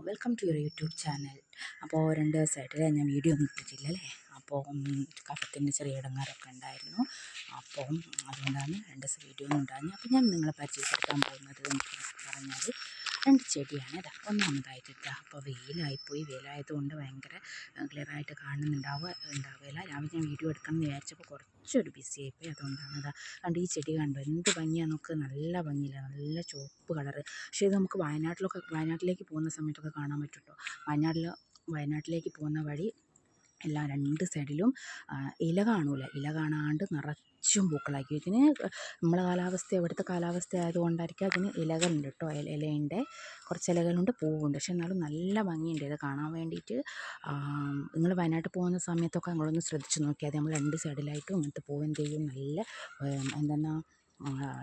Welcome to your YouTube channel. അപ്പോൾ 2 ദിവസമായിട്ട് ഞാൻ വീഡിയോ ഒന്നും ഇട്ടിട്ടില്ല അല്ലേ. അപ്പോൾ കഫത്തിൻ്റെ ചെറിയ ഇടങ്ങാറൊക്കെ ഉണ്ടായിരുന്നു. അപ്പം അതുകൊണ്ടാണ് 2 ദിവസം വീഡിയോ ഒന്നും ഉണ്ടാകുന്നത്. അപ്പോൾ ഞാൻ നിങ്ങളെ പരിചയപ്പെടുത്താൻ പോകുന്നത് എന്ന് പറഞ്ഞാൽ 2 ചെടിയാണ്. ഇതാ ഒന്നാമതായിട്ട് ഇതാ. അപ്പോൾ വെയിലായതുകൊണ്ട് ഭയങ്കര ക്ലിയറായിട്ട് ഉണ്ടാവുകയില്ല. രാവിലെ ഞാൻ വീഡിയോ എടുക്കണം എന്ന് വിചാരിച്ചപ്പോൾ കുറച്ചൊരു ബിസി ആയിപ്പോയി. അതുകൊണ്ടാണ് ഇതാ കണ്ട് ഈ ചെടി കണ്ടു എന്ത് ഭംഗിയാണ്. നമുക്ക് നല്ല ഭംഗിയില്ല, നല്ല ചുവപ്പ് കളറ്. പക്ഷേ ഇത് നമുക്ക് വയനാട്ടിലേക്ക് പോകുന്ന സമയത്തൊക്കെ കാണാൻ പറ്റും കേട്ടോ. വയനാട്ടിലേക്ക് പോകുന്ന വഴി എല്ലാം 2 സൈഡിലും ഇല കാണാണ്ട് നിറച്ചും പൂക്കളാക്കി. ഇതിന് ഇവിടുത്തെ കാലാവസ്ഥ ആയതുകൊണ്ടായിരിക്കും അതിന് ഇലകളുണ്ട് കേട്ടോ. ഇലയുണ്ട്, കുറച്ച് ഇലകളുണ്ട്, പൂവുണ്ട്. പക്ഷെ എന്നാലും നല്ല ഭംഗിയുണ്ട് ഇത് കാണാൻ വേണ്ടിയിട്ട്. നിങ്ങൾ വയനാട്ടിൽ പോകുന്ന സമയത്തൊക്കെ നിങ്ങളൊന്ന് ശ്രദ്ധിച്ച് നോക്കിയാൽ നമ്മൾ 2 സൈഡിലായിട്ടും ഇങ്ങനത്തെ പൂവ് എന്ത് ചെയ്യും, നല്ല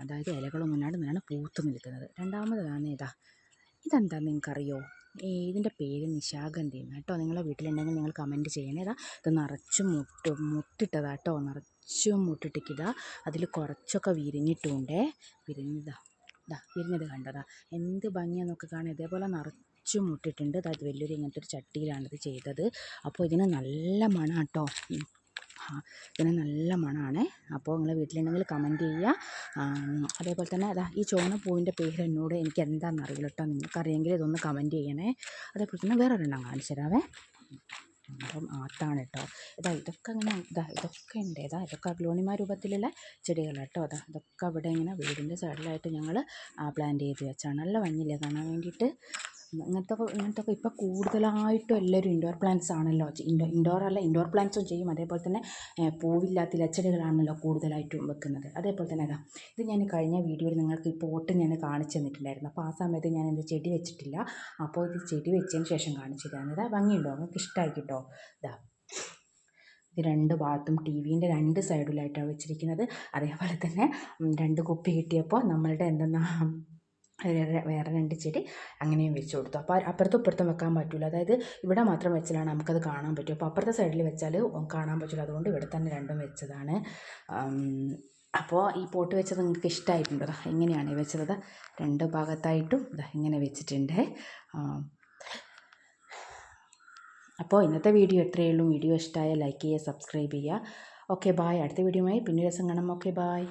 അതായത് ഇലകളൊന്നും ഇല്ലാണ്ട് നിന്നാണ് പൂത്ത് നിൽക്കുന്നത്. രണ്ടാമതാണ് ഇതെന്താണെന്ന് നിങ്ങൾക്കറിയോ? ഇതിൻ്റെ പേര് നിശാഗന്ധി കേട്ടോ. നിങ്ങളെ വീട്ടിലുണ്ടെങ്കിൽ നിങ്ങൾ കമൻറ്റ് ചെയ്യണേ. ഇത് നിറച്ചും മുട്ടിട്ടതാ കേട്ടോ. നിറച്ചും മുട്ടിട്ടിക്കിതാ. അതിൽ കുറച്ചൊക്കെ വിരിഞ്ഞിട്ടുണ്ടേ. വിരിഞ്ഞത് കണ്ടതാ. എന്ത് ഭംഗിയാന്നൊക്കെ കാണാൻ. ഇതേപോലെ നിറച്ചും മുട്ടിട്ടുണ്ട്. അതായത് വലിയൊരു ഇങ്ങനത്തെ ഒരു ചട്ടിയിലാണിത് ചെയ്തത്. അപ്പോൾ ഇതിന് നല്ല മണം കേട്ടോ. ഇതിന് നല്ല മണമാണ്. അപ്പോൾ നിങ്ങൾ വീട്ടിലുണ്ടെങ്കിൽ കമൻറ്റ് ചെയ്യുക. അതേപോലെ തന്നെ ഈ ചുവന്ന പൂവിൻ്റെ പേര് എനിക്ക് എന്താണെന്ന് അറിയില്ല കേട്ടോ. നിങ്ങൾക്കറിയെങ്കിൽ ഇതൊന്ന് കമൻറ്റ് ചെയ്യണേ. അതേപോലെ തന്നെ വേറൊരെണ്ണം കാണിച്ചു തരാവേ. അപ്പം ആർത്താണ് കേട്ടോ. ഇതൊക്കെ ഇങ്ങനെ ഇതൊക്കെ ഉണ്ട്. ഇതൊക്കെ അഗ്ലോണിമ രൂപത്തിലുള്ള ചെടികളാണ് കേട്ടോ. ഇതൊക്കെ ഇവിടെ ഇങ്ങനെ വീടിൻ്റെ സൈഡിലായിട്ട് ഞങ്ങൾ പ്ലാന്റ് ചെയ്ത് വെച്ചാണ്. നല്ല ഭംഗിയില്ലേ കാണാൻ വേണ്ടിയിട്ട്. ഇങ്ങനത്തെ ഇപ്പോൾ കൂടുതലായിട്ടും എല്ലാവരും ഇൻഡോർ പ്ലാന്റ്സ് ആണല്ലോ. ഇൻഡോർ പ്ലാന്റ്സും ചെയ്യും. അതേപോലെ തന്നെ പൂവില്ലാത്ത ഇലച്ചെടികളാണല്ലോ കൂടുതലായിട്ടും വെക്കുന്നത്. അതേപോലെ തന്നെ ഇത് ഞാൻ കഴിഞ്ഞ വീഡിയോയിൽ നിങ്ങൾക്ക് ഈ പോട്ട് ഞാൻ കാണിച്ചു തന്നിട്ടുണ്ടായിരുന്നു. അപ്പോൾ ആ സമയത്ത് ഞാൻ എൻ്റെ ചെടി വെച്ചിട്ടില്ല. അപ്പോൾ ഇത് ചെടി വെച്ചതിന് ശേഷം കാണിച്ചു തരാം. ഭംഗിയുണ്ടോ? നിങ്ങൾക്ക് ഇഷ്ടമായി കിട്ടോ? ഇത് 2 ഭാഗത്തും ടി-വിൻ്റെ 2 സൈഡിലായിട്ടാണ് വെച്ചിരിക്കുന്നത്. അതേപോലെ തന്നെ 2 കുപ്പി കിട്ടിയപ്പോൾ നമ്മളുടെ വേറെ 2 ചെടി അങ്ങനെയും വെച്ച് കൊടുത്തു. അപ്പോൾ അപ്പുറത്തും ഇപ്പുറത്തും വെക്കാൻ പറ്റില്ല. അതായത് ഇവിടെ മാത്രം വെച്ചാലാണ് നമുക്കത് കാണാൻ പറ്റും. അപ്പോൾ അപ്പുറത്തെ സൈഡിൽ വെച്ചാൽ കാണാൻ പറ്റില്ല. അതുകൊണ്ട് ഇവിടെ തന്നെ 2ഉം വെച്ചതാണ്. അപ്പോൾ ഈ പോട്ട് വെച്ചത് നിങ്ങൾക്ക് ഇഷ്ടമായിട്ടുണ്ടോ? എങ്ങനെയാണ് വെച്ചത്? 2 ഭാഗത്തായിട്ടും ഇങ്ങനെ വെച്ചിട്ടുണ്ട്. അപ്പോൾ ഇന്നത്തെ വീഡിയോ ഇത്രയേ ഉള്ളൂ. വീഡിയോ ഇഷ്ടമായ ലൈക്ക് ചെയ്യുക, സബ്സ്ക്രൈബ് ചെയ്യുക. Okay bye. അടുത്ത വീഡിയോയുമായി പിന്നെ ദിവസം കാണാം. Okay bye.